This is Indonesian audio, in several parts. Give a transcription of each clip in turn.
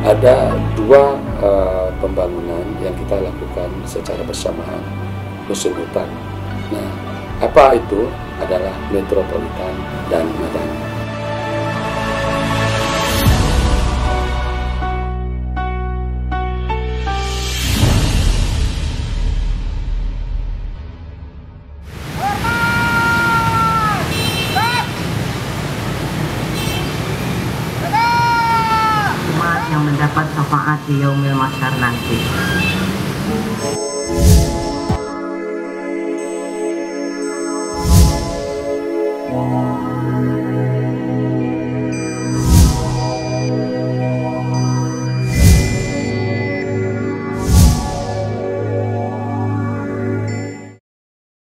ada dua pembangunan yang kita lakukan secara bersamaan musim hutan. Nah, apa itu? Adalah Metropolitan dan Madani. Yang mendapat syafaat di Yaumil Mahsyar nanti.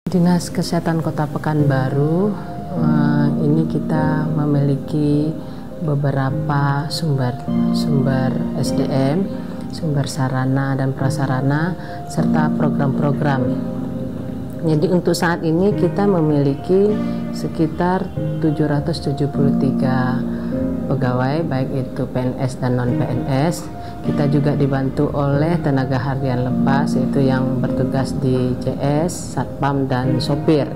Dinas Kesehatan Kota Pekanbaru ini kita memiliki beberapa sumber SDM, sumber sarana dan prasarana, serta program-program. Jadi untuk saat ini kita memiliki sekitar 773 pegawai, baik itu PNS dan non-PNS. Kita juga dibantu oleh tenaga harian lepas, yaitu yang bertugas di CS, Satpam, dan sopir.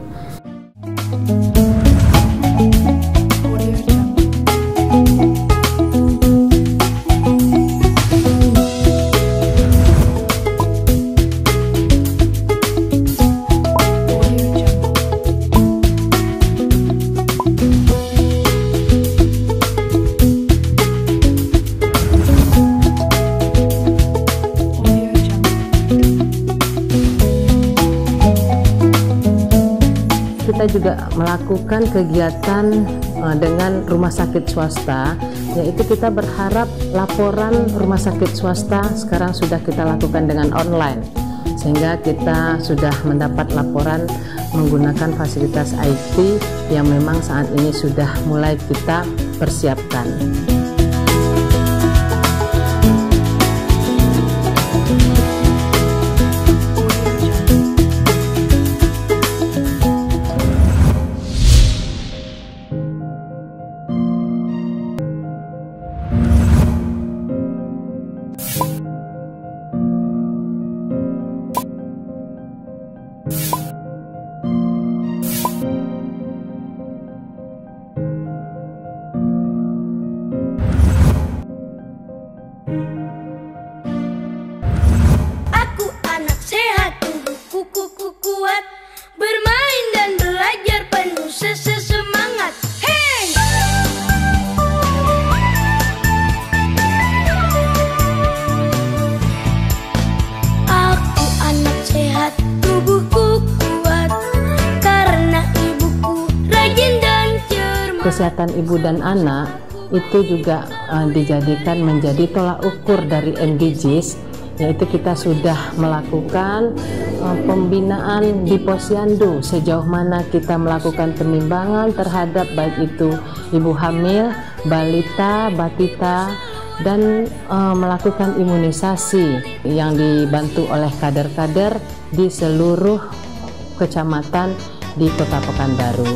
Kita juga melakukan kegiatan dengan rumah sakit swasta, yaitu kita berharap laporan rumah sakit swasta sekarang sudah kita lakukan dengan online, sehingga kita sudah mendapat laporan menggunakan fasilitas IT yang memang saat ini sudah mulai kita persiapkan. Bermain dan belajar penuh semangat. Hey! Aku anak sehat, tubuhku kuat, karena ibuku rajin dan cermat. Kesehatan ibu dan anak itu juga dijadikan menjadi tolak ukur dari MDGs, yaitu kita sudah melakukan pembinaan di posyandu, sejauh mana kita melakukan penimbangan terhadap baik itu ibu hamil, balita, batita, dan melakukan imunisasi yang dibantu oleh kader-kader di seluruh kecamatan di Kota Pekanbaru.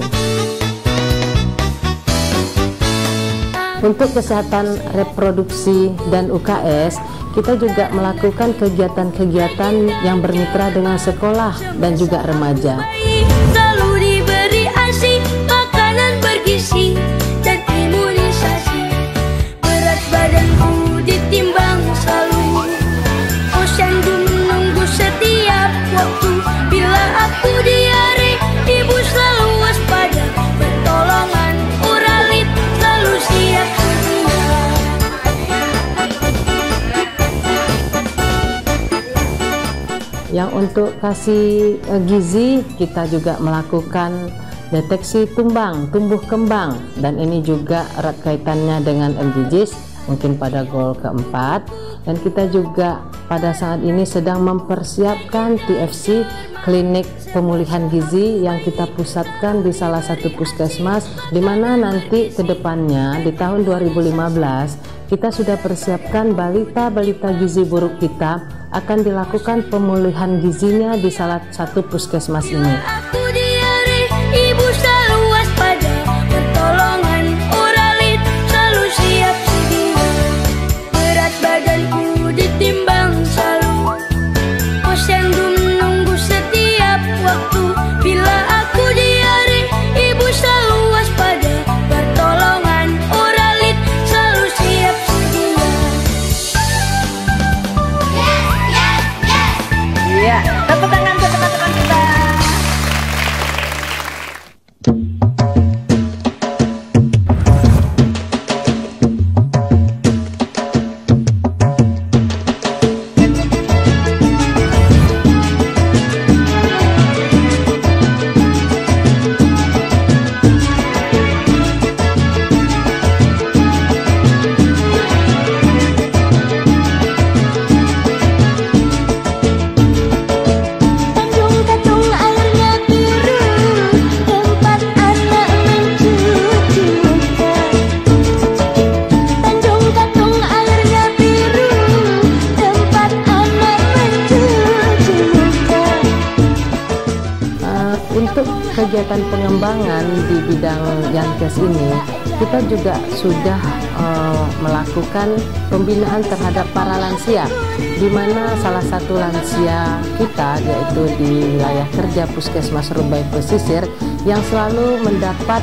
Untuk kesehatan reproduksi dan UKS, kita juga melakukan kegiatan-kegiatan yang bermitra dengan sekolah dan juga remaja. Selalu diberi ASI, makanan bergizi, dan imunisasi. Berat badanku ditimbang selalu, posyandu menunggu setiap waktu. Bila aku diare, ibu selalu waspada, pertolongan uralit selalu siap sedia. Yang untuk kasih gizi, kita juga melakukan deteksi tumbuh kembang, dan ini juga erat kaitannya dengan MDGs, mungkin pada goal keempat. Dan kita juga pada saat ini sedang mempersiapkan TFC, klinik pemulihan gizi, yang kita pusatkan di salah satu puskesmas, di mana nanti ke depannya di tahun 2015 kita sudah persiapkan balita gizi buruk kita akan dilakukan pemulihan gizinya di salah satu puskesmas ini. Aku diare, ibu selalu waspada, pertolongan uralit selalu siap sedia. Berat badan kegiatan pengembangan di bidang Yankes ini, kita juga sudah melakukan pembinaan terhadap para lansia, di mana salah satu lansia kita yaitu di wilayah kerja Puskesmas Rubai Pesisir yang selalu mendapat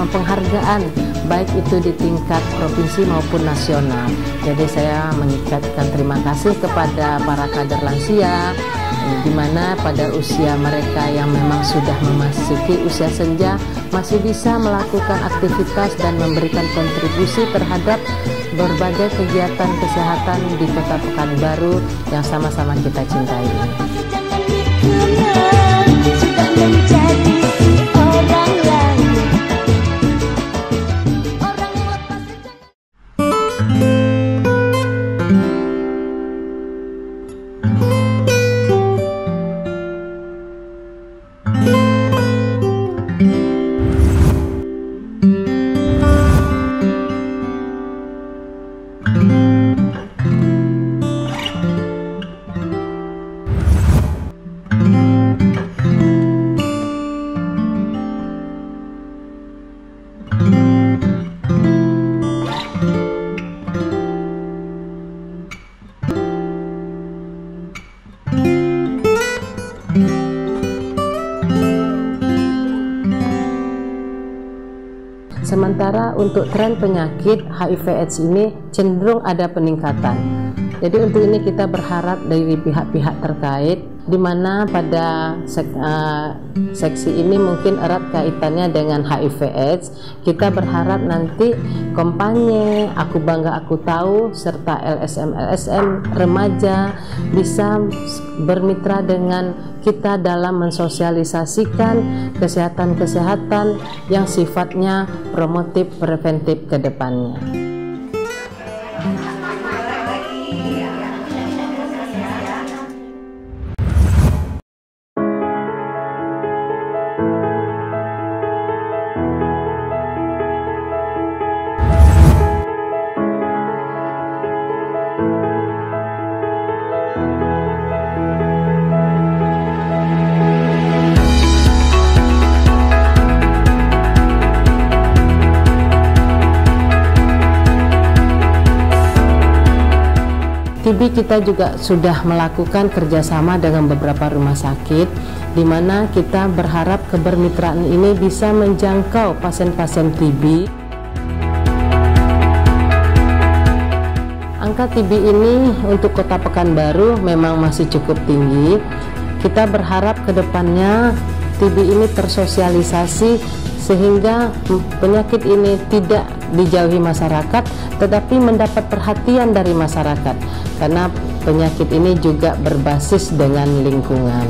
penghargaan baik itu di tingkat provinsi maupun nasional. Jadi saya mengucapkan terima kasih kepada para kader lansia, di mana pada usia mereka yang memang sudah memasuki usia senja masih bisa melakukan aktivitas dan memberikan kontribusi terhadap berbagai kegiatan kesehatan di Kota Pekanbaru yang sama-sama kita cintai ini. Sudah menjadi orang lain. Sementara untuk tren penyakit HIV/AIDS ini cenderung ada peningkatan. Jadi untuk ini kita berharap dari pihak-pihak terkait, di mana pada seksi ini mungkin erat kaitannya dengan HIV/AIDS. Kita berharap nanti kampanye Aku Bangga Aku Tahu serta LSM remaja bisa bermitra dengan kita dalam mensosialisasikan kesehatan-kesehatan yang sifatnya promotif preventif ke depannya. TB kita juga sudah melakukan kerjasama dengan beberapa rumah sakit, di mana kita berharap kebermitraan ini bisa menjangkau pasien-pasien TB. Angka TB ini untuk Kota Pekanbaru memang masih cukup tinggi. Kita berharap ke depannya TB ini tersosialisasi sehingga penyakit ini tidak dijauhi masyarakat, tetapi mendapat perhatian dari masyarakat, karena penyakit ini juga berbasis dengan lingkungan.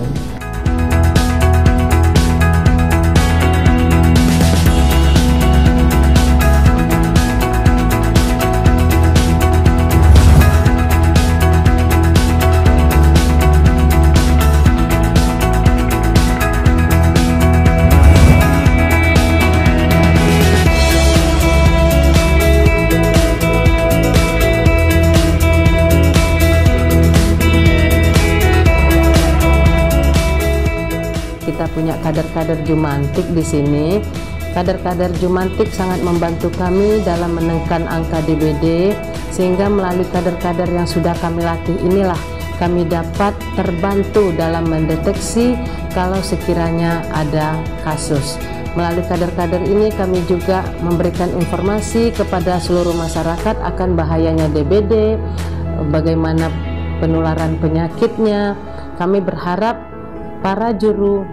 Kita punya kader-kader Jumantik di sini. Kader-kader Jumantik sangat membantu kami dalam menekan angka DBD, sehingga melalui kader-kader yang sudah kami latih inilah kami dapat terbantu dalam mendeteksi kalau sekiranya ada kasus. Melalui kader-kader ini kami juga memberikan informasi kepada seluruh masyarakat akan bahayanya DBD, bagaimana penularan penyakitnya. Kami berharap para juru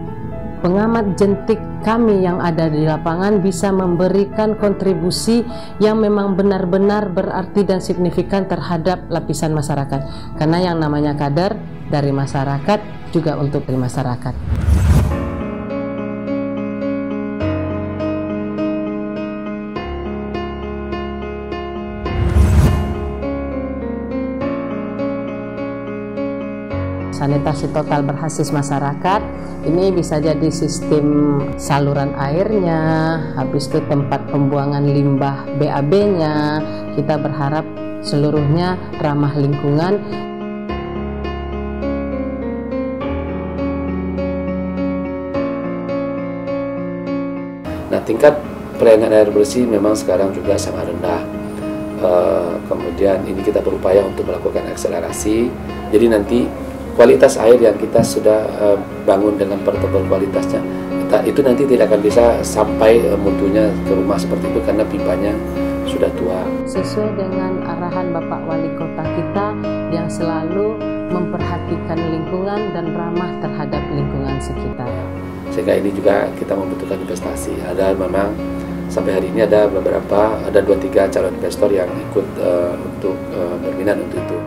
pengamat jentik kami yang ada di lapangan bisa memberikan kontribusi yang memang benar-benar berarti dan signifikan terhadap lapisan masyarakat, karena yang namanya kader dari masyarakat juga untuk dari masyarakat. Sanitasi total berbasis masyarakat ini bisa jadi sistem saluran airnya, habis itu tempat pembuangan limbah BAB-nya. Kita berharap seluruhnya ramah lingkungan. tingkat pelayanan air bersih memang sekarang juga sangat rendah. Kemudian ini kita berupaya untuk melakukan akselerasi. Jadi nanti kualitas air yang kita sudah bangun dengan protokol kualitasnya, itu nanti tidak akan bisa sampai mutunya ke rumah seperti itu karena pipanya sudah tua. Sesuai dengan arahan Bapak Wali Kota kita yang selalu memperhatikan lingkungan dan ramah terhadap lingkungan sekitar. Sehingga ini juga kita membutuhkan investasi. Ada memang sampai hari ini ada 2-3 calon investor yang ikut untuk berminat untuk itu.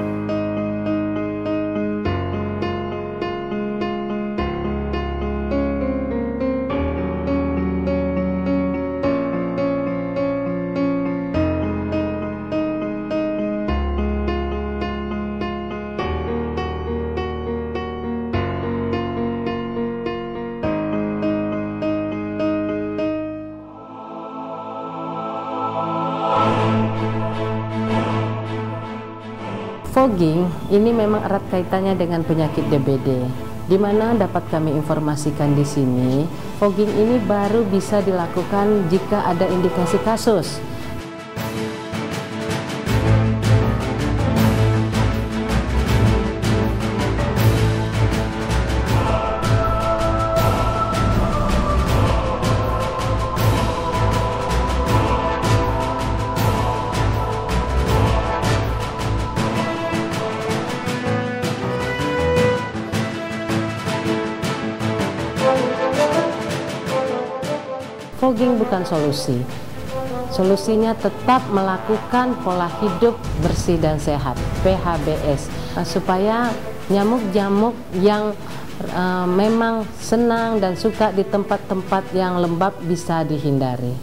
Fogging ini memang erat kaitannya dengan penyakit DBD, di mana dapat kami informasikan di sini, fogging ini baru bisa dilakukan jika ada indikasi kasus. Fogging bukan solusi. Solusinya tetap melakukan pola hidup bersih dan sehat, PHBS, supaya nyamuk-nyamuk yang memang senang dan suka di tempat-tempat yang lembab bisa dihindari.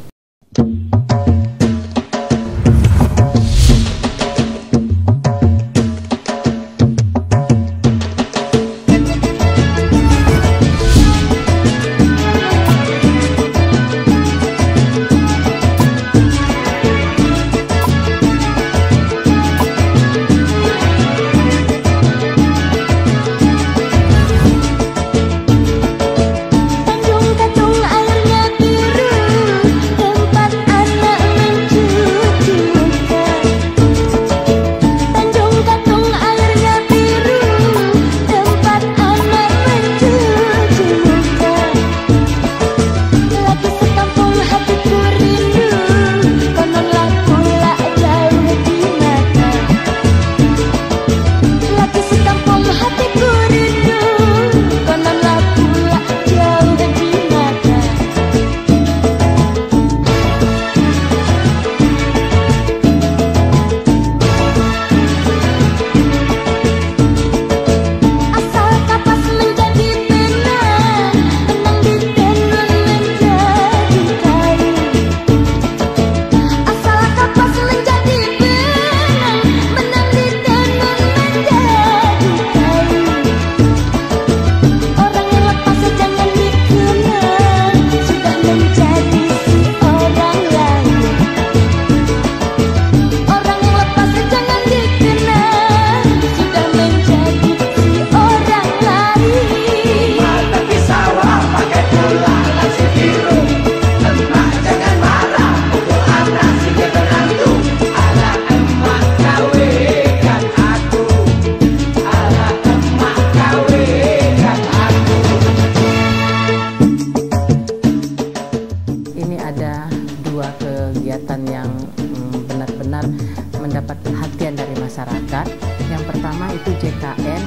Mendapat perhatian dari masyarakat. Yang pertama itu JKN.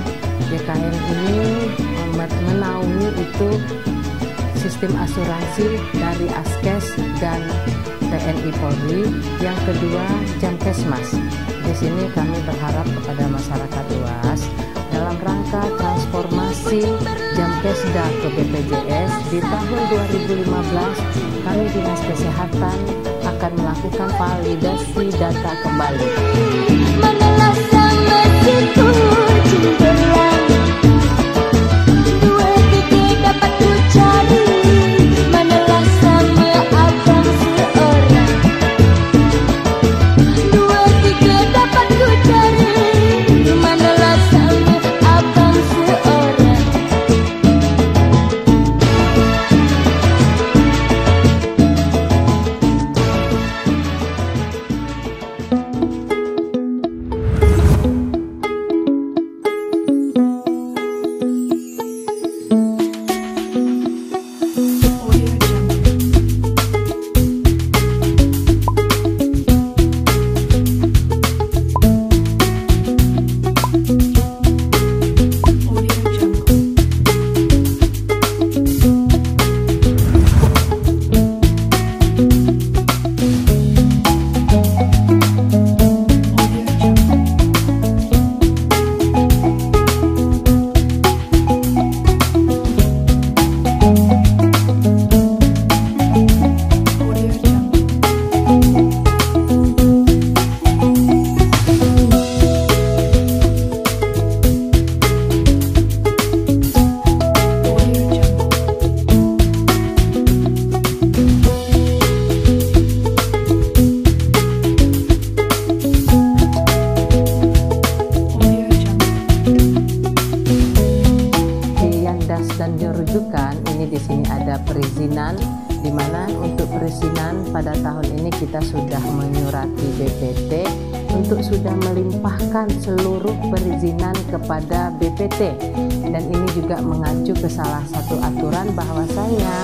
JKN ini menaungi itu sistem asuransi dari Askes dan TNI Polri. Yang kedua Jamkesmas. Di sini kami berharap kepada masyarakat luas dalam rangka transformasi Jamkesda ke BPJS di tahun 2015 kami Dinas Kesehatan akan melakukan validasi data kembali. Manalah sama siku cimbelang, 2-3 dapat ku cari. Manalah sama abang seorang, 2-3 dapat ku cari. Manalah sama abang seorang. untuk sudah melimpahkan seluruh perizinan kepada BPT, dan ini juga mengacu ke salah satu aturan bahwasanya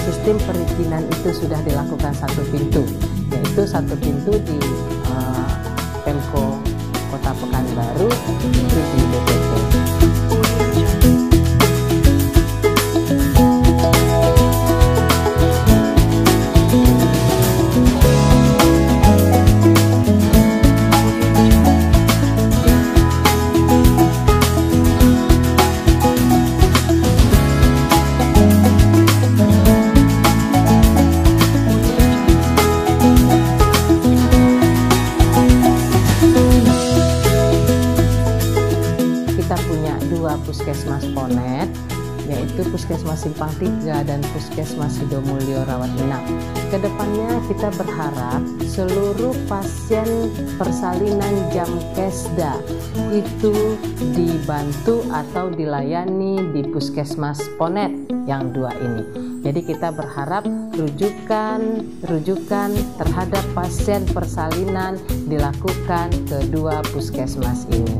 sistem perizinan itu sudah dilakukan satu pintu, yaitu satu pintu di Pemko Kota Pekanbaru itu di BPT. Puskesmas Ponet, yaitu Puskesmas Simpang 3 dan Puskesmas Sidomulyo Rawat Inap. Kedepannya kita berharap seluruh pasien persalinan Jamkesda itu dibantu atau dilayani di Puskesmas Ponet yang 2 ini. Jadi kita berharap rujukan terhadap pasien persalinan dilakukan ke 2 puskesmas ini.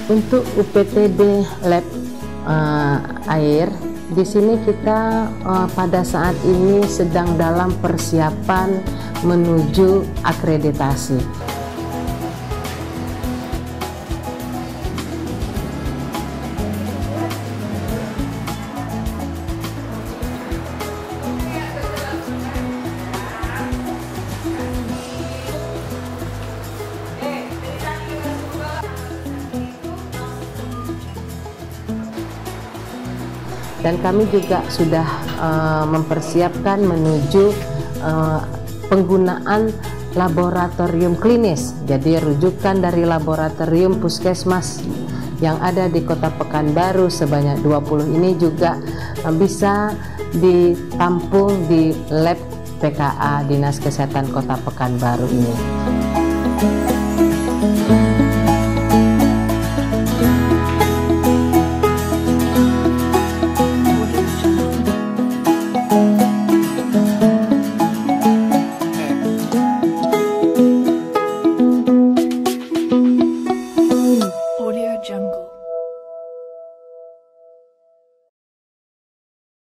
Untuk UPTD Lab air, di sini kita pada saat ini sedang dalam persiapan menuju akreditasi. Dan kami juga sudah mempersiapkan menuju penggunaan laboratorium klinis. Jadi rujukan dari laboratorium puskesmas yang ada di Kota Pekanbaru sebanyak 20 ini juga bisa ditampung di lab PKA Dinas Kesehatan Kota Pekanbaru ini.